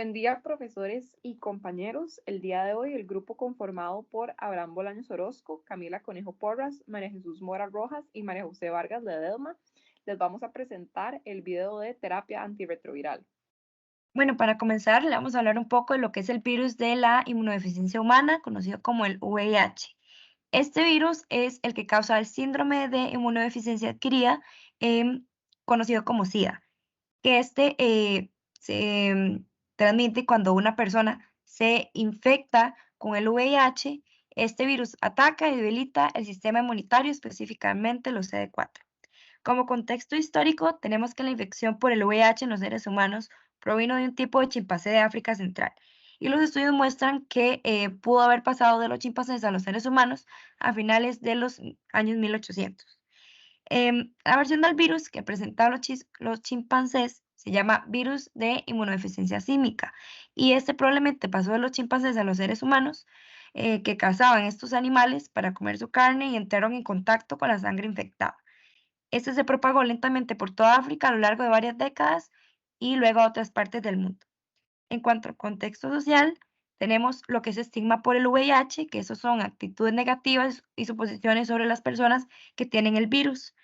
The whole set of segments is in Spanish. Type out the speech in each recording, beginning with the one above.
Buen día, profesores y compañeros. El día de hoy, el grupo conformado por Abraham Bolaños Orozco, Camila Conejo Porras, María Jesús Mora Rojas y María José Vargas Ledesma, les vamos a presentar el video de terapia antirretroviral. Bueno, para comenzar, le vamos a hablar un poco de lo que es el virus de la inmunodeficiencia humana, conocido como el VIH. Este virus es el que causa el síndrome de inmunodeficiencia adquirida, conocido como SIDA, que se transmite cuando una persona se infecta con el VIH. Este virus ataca y debilita el sistema inmunitario, específicamente los CD4. Como contexto histórico, tenemos que la infección por el VIH en los seres humanos provino de un tipo de chimpancé de África Central. Y los estudios muestran que pudo haber pasado de los chimpancés a los seres humanos a finales de los años 1800. La versión del virus que presentaban los chimpancés se llama virus de inmunodeficiencia símica. Y este probablemente pasó de los chimpancés a los seres humanos que cazaban estos animales para comer su carne y entraron en contacto con la sangre infectada. Este se propagó lentamente por toda África a lo largo de varias décadas y luego a otras partes del mundo. En cuanto al contexto social, tenemos lo que es estigma por el VIH, que esos son actitudes negativas y suposiciones sobre las personas que tienen el virus,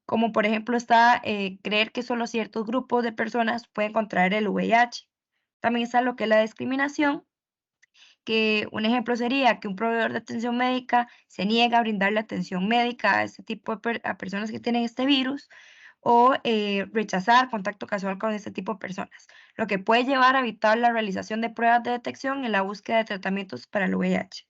como por ejemplo está creer que solo ciertos grupos de personas pueden contraer el VIH. También está lo que es la discriminación, que un ejemplo sería que un proveedor de atención médica se niega a brindarle atención médica a este tipo a personas que tienen este virus o rechazar contacto casual con este tipo de personas, lo que puede llevar a evitar la realización de pruebas de detección en la búsqueda de tratamientos para el VIH.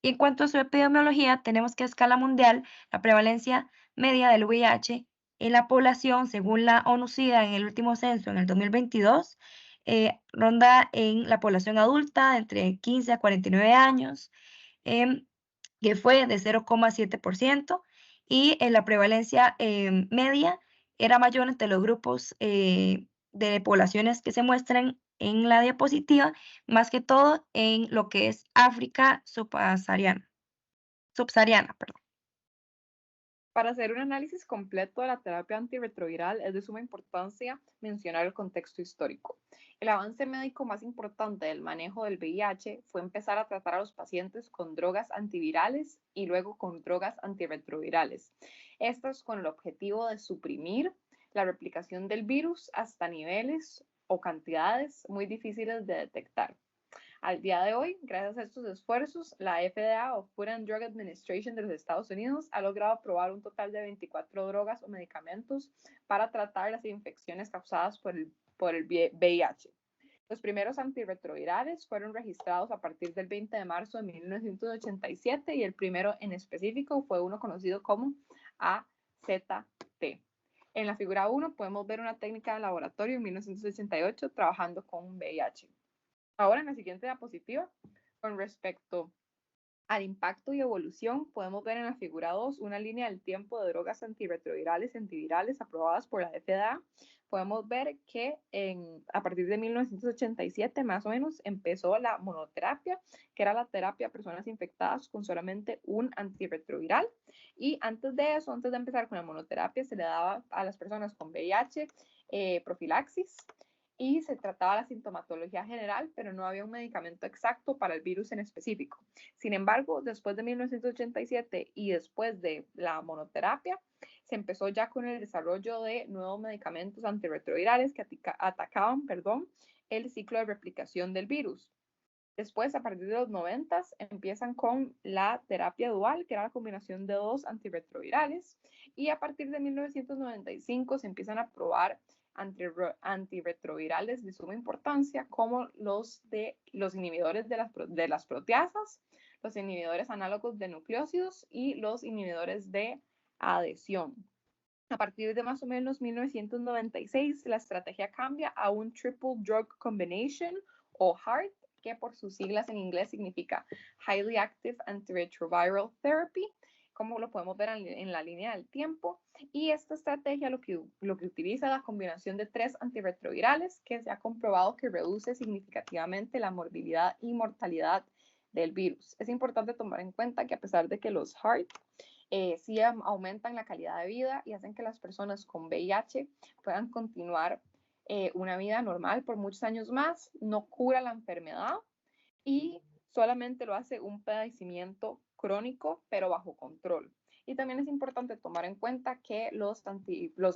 Y en cuanto a su epidemiología, tenemos que a escala mundial la prevalencia media del VIH en la población, según la ONU-SIDA en el último censo en el 2022, ronda en la población adulta de entre 15 a 49 años, em, que fue de 0,7%, y la prevalencia media era mayor entre los grupos de poblaciones que se muestran en la diapositiva, más que todo en lo que es África subsahariana, perdón. Para hacer un análisis completo de la terapia antirretroviral es de suma importancia mencionar el contexto histórico. El avance médico más importante del manejo del VIH fue empezar a tratar a los pacientes con drogas antivirales y luego con drogas antirretrovirales. Estas con el objetivo de suprimir la replicación del virus hasta niveles o cantidades muy difíciles de detectar. Al día de hoy, gracias a estos esfuerzos, la FDA o Food and Drug Administration de los Estados Unidos ha logrado aprobar un total de 24 drogas o medicamentos para tratar las infecciones causadas por el VIH. Los primeros antirretrovirales fueron registrados a partir del 20 de marzo de 1987 y el primero en específico fue uno conocido como AZT. En la figura 1 podemos ver una técnica de laboratorio en 1988 trabajando con VIH. Ahora en la siguiente diapositiva, con respecto al impacto y evolución, podemos ver en la figura 2 una línea del tiempo de drogas antirretrovirales y antivirales aprobadas por la FDA. Podemos ver que a partir de 1987 más o menos empezó la monoterapia, que era la terapia a personas infectadas con solamente un antirretroviral. Y antes de eso, antes de empezar con la monoterapia, se le daba a las personas con VIH profilaxis y se trataba la sintomatología general, pero no había un medicamento exacto para el virus en específico. Sin embargo, después de 1987 y después de la monoterapia, se empezó ya con el desarrollo de nuevos medicamentos antirretrovirales que atacaban, el ciclo de replicación del virus. Después, a partir de los 90, empiezan con la terapia dual, que era la combinación de dos antirretrovirales, y a partir de 1995 se empiezan a probar antirretrovirales de suma importancia, como los inhibidores de las proteasas, los inhibidores análogos de nucleósidos y los inhibidores de adhesión. A partir de más o menos 1996, la estrategia cambia a un Triple Drug Combination o HART, que por sus siglas en inglés significa Highly Active Antiretroviral Therapy, como lo podemos ver en la línea del tiempo. Y esta estrategia lo que utiliza es la combinación de tres antirretrovirales que se ha comprobado que reduce significativamente la morbilidad y mortalidad del virus. Es importante tomar en cuenta que a pesar de que los HART sí aumentan la calidad de vida y hacen que las personas con VIH puedan continuar una vida normal por muchos años más, no cura la enfermedad y solamente lo hace un padecimiento crónico, pero bajo control. Y también es importante tomar en cuenta que los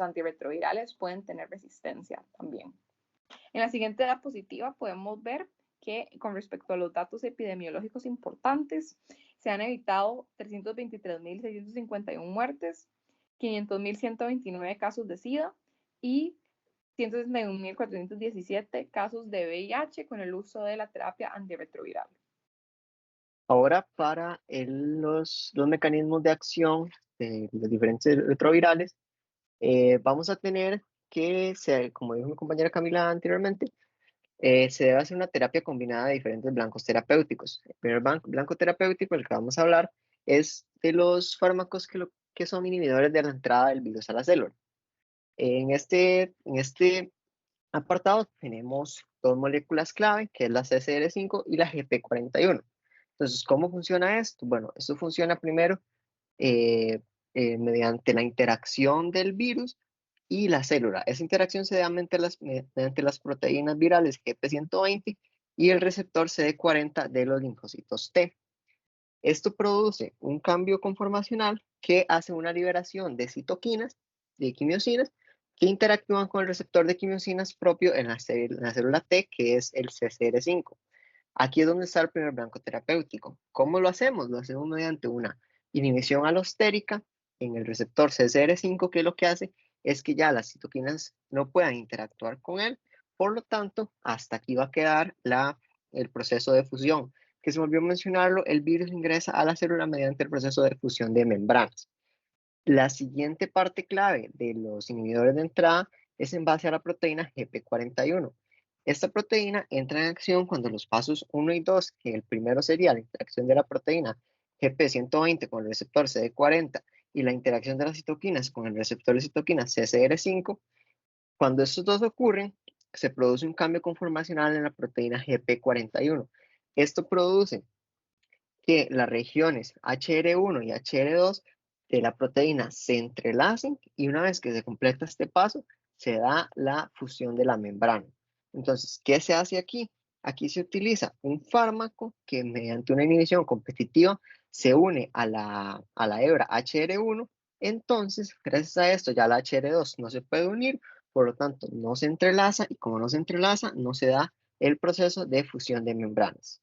antirretrovirales pueden tener resistencia también. En la siguiente diapositiva podemos ver que con respecto a los datos epidemiológicos importantes, se han evitado 323.651 muertes, 500.129 casos de SIDA y 161.417 casos de VIH con el uso de la terapia antirretroviral. Ahora, para los mecanismos de acción de los diferentes retrovirales, vamos a tener que, como dijo mi compañera Camila anteriormente, se debe hacer una terapia combinada de diferentes blancos terapéuticos. El primer blanco terapéutico del que vamos a hablar es de los fármacos que son inhibidores de la entrada del virus a la célula. En este apartado tenemos dos moléculas clave, que es la CCR5 y la GP41. Entonces, ¿cómo funciona esto? Bueno, esto funciona primero mediante la interacción del virus y la célula. Esa interacción se da mediante las proteínas virales GP120 y el receptor CD40 de los linfocitos T. Esto produce un cambio conformacional que hace una liberación de citoquinas, de quimiosinas, que interactúan con el receptor de quimiosinas propio en la célula T, que es el CCR5. Aquí es donde está el primer blanco terapéutico. ¿Cómo lo hacemos? Lo hacemos mediante una inhibición alostérica en el receptor CCR5, que lo que hace es que ya las citoquinas no puedan interactuar con él. Por lo tanto, hasta aquí va a quedar el proceso de fusión. Que se me olvidó mencionarlo, el virus ingresa a la célula mediante el proceso de fusión de membranas. La siguiente parte clave de los inhibidores de entrada es en base a la proteína GP41. Esta proteína entra en acción cuando los pasos 1 y 2, que el primero sería la interacción de la proteína GP120 con el receptor CD40 y la interacción de las citoquinas con el receptor de citoquinas CCR5, cuando estos dos ocurren, se produce un cambio conformacional en la proteína GP41. Esto produce que las regiones HR1 y HR2 de la proteína se entrelacen y una vez que se completa este paso, se da la fusión de la membrana. Entonces, ¿qué se hace aquí? Aquí se utiliza un fármaco que mediante una inhibición competitiva se une a la hebra HR1. Entonces, gracias a esto, ya la HR2 no se puede unir, por lo tanto, no se entrelaza y como no se entrelaza, no se da el proceso de fusión de membranas.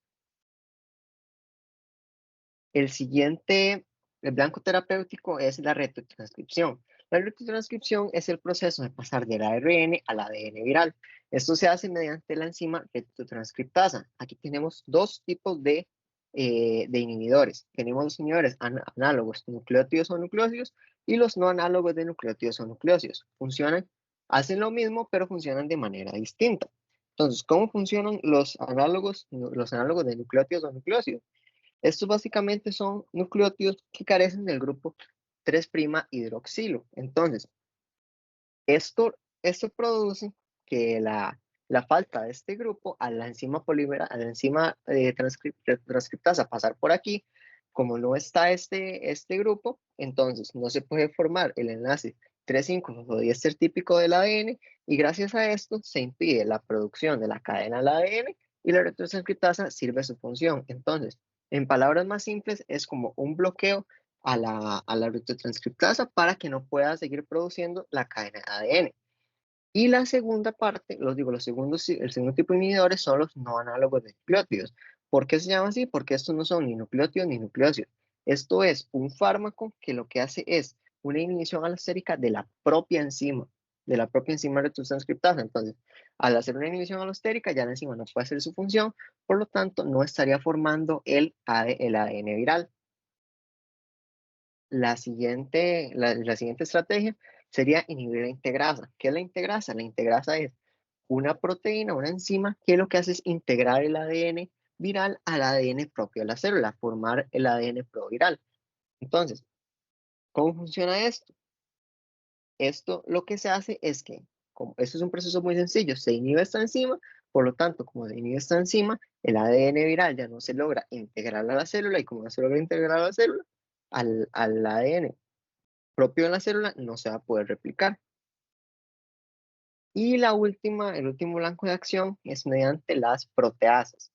El siguiente, el blanco terapéutico es la retrotranscripción. La retrotranscripción es el proceso de pasar del ARN al ADN viral. Esto se hace mediante la enzima retrotranscriptasa. Aquí tenemos dos tipos de inhibidores. Tenemos los inhibidores análogos de nucleótidos o nucleósidos y los no análogos de nucleótidos o nucleósidos. Hacen lo mismo, pero funcionan de manera distinta. Entonces, ¿cómo funcionan los análogos de nucleótidos o nucleósidos? Estos básicamente son nucleótidos que carecen del grupo 3' hidroxilo. Entonces, esto produce que la falta de este grupo a la enzima transcriptasa pasar por aquí, como no está este grupo, entonces no se puede formar el enlace 3,5-fosfodiéster típico del ADN y gracias a esto se impide la producción de la cadena del ADN y la retrotranscriptasa sirve su función. Entonces, en palabras más simples, es como un bloqueo a la retrotranscriptasa para que no pueda seguir produciendo la cadena de ADN. Y la segunda parte, el segundo tipo de inhibidores son los no análogos de nucleótidos. ¿Por qué se llama así? Porque estos no son ni nucleótidos ni nucleósidos. Esto es un fármaco que lo que hace es una inhibición alostérica de la propia enzima retrotranscriptasa. Entonces, al hacer una inhibición alostérica, ya la enzima no puede hacer su función, por lo tanto, no estaría formando el ADN viral. La siguiente estrategia sería inhibir la integrasa. ¿Qué es la integrasa? La integrasa es una proteína, una enzima, que lo que hace es integrar el ADN viral al ADN propio de la célula, formar el ADN proviral. Entonces, ¿cómo funciona esto? Esto lo que se hace es que, como esto es un proceso muy sencillo, se inhibe esta enzima, por lo tanto, como se inhibe esta enzima, el ADN viral ya no se logra integrar a la célula y como no se logra integrar a la célula, al ADN propio de la célula no se va a poder replicar. Y el último blanco de acción es mediante las proteasas.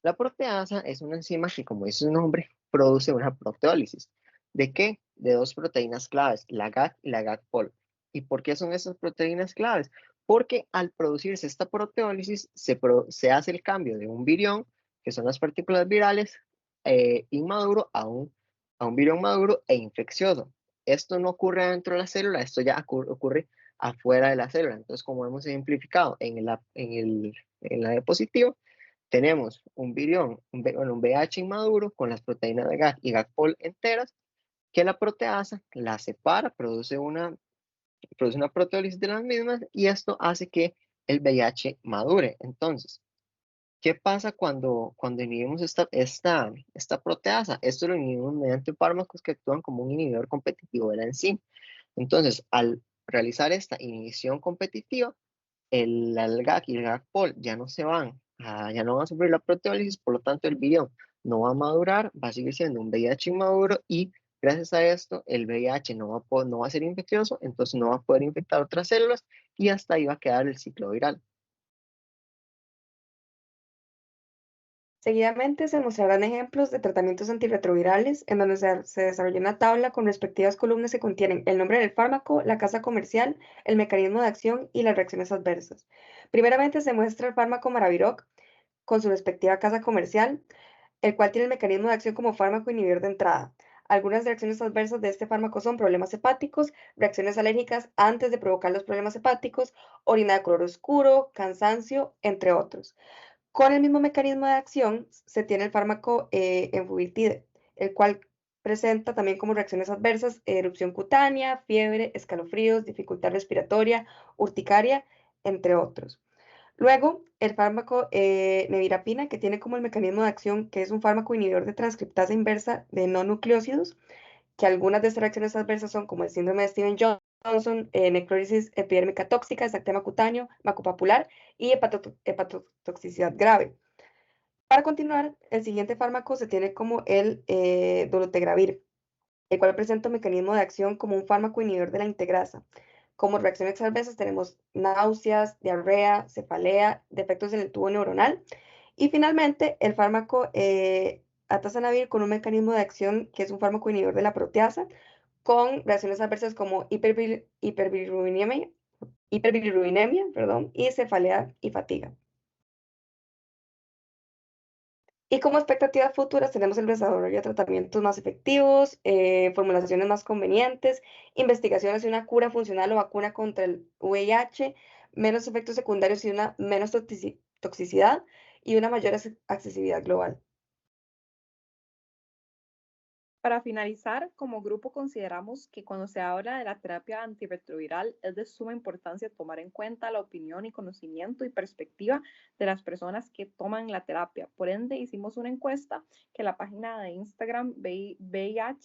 La proteasa es una enzima que, como dice su nombre, produce una proteólisis. ¿De qué? De dos proteínas claves, la GAC y la GAC-POL. ¿Y por qué son esas proteínas claves? Porque al producirse esta proteólisis se hace el cambio de un virión, que son las partículas virales, inmaduro a un virión maduro e infeccioso. Esto no ocurre dentro de la célula, esto ya ocurre afuera de la célula. Entonces, como hemos ejemplificado en la diapositiva, tenemos un virión, un VH inmaduro con las proteínas de GAC y GAC-POL enteras, que la proteasa la separa, produce una proteólisis de las mismas y esto hace que el VIH madure. Entonces, ¿qué pasa cuando inhibimos esta proteasa? Esto lo inhibimos mediante fármacos que actúan como un inhibidor competitivo de la enzima. Entonces, al realizar esta inhibición competitiva, el GAC y el GAC-POL ya no van a sufrir la proteólisis, por lo tanto el virión no va a madurar, va a seguir siendo un VIH inmaduro y gracias a esto el VIH no va a ser infeccioso, entonces no va a poder infectar otras células y hasta ahí va a quedar el ciclo viral. Seguidamente se mostrarán ejemplos de tratamientos antirretrovirales en donde se desarrolla una tabla con respectivas columnas que contienen el nombre del fármaco, la casa comercial, el mecanismo de acción y las reacciones adversas. Primeramente se muestra el fármaco Maraviroc con su respectiva casa comercial, el cual tiene el mecanismo de acción como fármaco inhibidor de entrada. Algunas reacciones adversas de este fármaco son problemas hepáticos, reacciones alérgicas antes de provocar los problemas hepáticos, orina de color oscuro, cansancio, entre otros. Con el mismo mecanismo de acción se tiene el fármaco Enfuvirtide, el cual presenta también como reacciones adversas erupción cutánea, fiebre, escalofríos, dificultad respiratoria, urticaria, entre otros. Luego, el fármaco nevirapina, que tiene como el mecanismo de acción que es un fármaco inhibidor de transcriptasa inversa de no nucleósidos, que algunas de estas reacciones adversas son como el síndrome de Stevens-Johnson, necrosis epidérmica tóxica, exantema cutáneo, macupapular y hepatotoxicidad grave. Para continuar, el siguiente fármaco se tiene como el dolutegravir, el cual presenta un mecanismo de acción como un fármaco inhibidor de la integrasa. Como reacciones adversas tenemos náuseas, diarrea, cefalea, defectos en el tubo neuronal. Y finalmente, el fármaco atazanavir con un mecanismo de acción que es un fármaco inhibidor de la proteasa, con reacciones adversas como hiperbilirubinemia, y cefalea y fatiga. Y como expectativas futuras tenemos el desarrollo de tratamientos más efectivos, formulaciones más convenientes, investigaciones de una cura funcional o vacuna contra el VIH, menos efectos secundarios y una menos toxicidad y una mayor accesibilidad global. Para finalizar, como grupo consideramos que cuando se habla de la terapia antirretroviral es de suma importancia tomar en cuenta la opinión y conocimiento y perspectiva de las personas que toman la terapia. Por ende, hicimos una encuesta que la página de Instagram VIHDA.c.r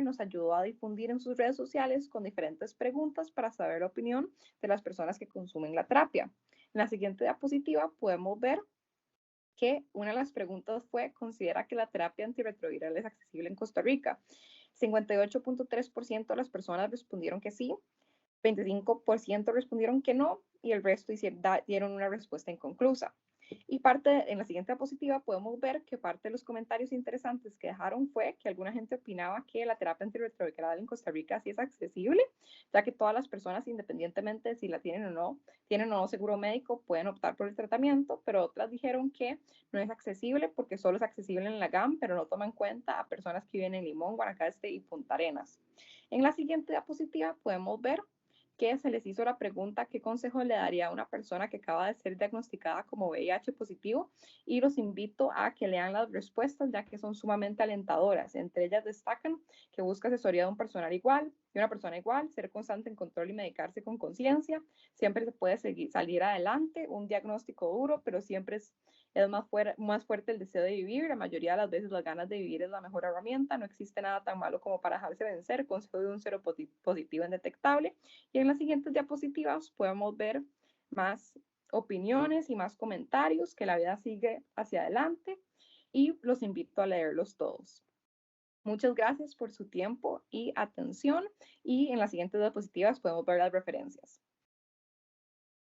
nos ayudó a difundir en sus redes sociales con diferentes preguntas para saber la opinión de las personas que consumen la terapia. En la siguiente diapositiva podemos ver que una de las preguntas fue, ¿considera que la terapia antirretroviral es accesible en Costa Rica? 58.3% de las personas respondieron que sí, 25% respondieron que no y el resto dieron una respuesta inconclusa. Y en la siguiente diapositiva podemos ver que parte de los comentarios interesantes que dejaron fue que alguna gente opinaba que la terapia antirretroviral en Costa Rica sí es accesible, ya que todas las personas, independientemente de si la tienen o no seguro médico, pueden optar por el tratamiento, pero otras dijeron que no es accesible porque solo es accesible en la GAM, pero no toma en cuenta a personas que viven en Limón, Guanacaste y Punta Arenas. En la siguiente diapositiva podemos ver que se les hizo la pregunta qué consejo le daría a una persona que acaba de ser diagnosticada como VIH positivo y los invito a que lean las respuestas ya que son sumamente alentadoras. Entre ellas destacan que busca asesoría de un personal igual, de una persona igual, ser constante en control y medicarse con conciencia, siempre se puede salir adelante, un diagnóstico duro, pero siempre es más fuerte el deseo de vivir, la mayoría de las veces las ganas de vivir es la mejor herramienta, no existe nada tan malo como para dejarse vencer, consejo de un cero positivo indetectable. Y en las siguientes diapositivas podemos ver más opiniones y más comentarios, que la vida sigue hacia adelante y los invito a leerlos todos. Muchas gracias por su tiempo y atención, y en las siguientes diapositivas podemos ver las referencias.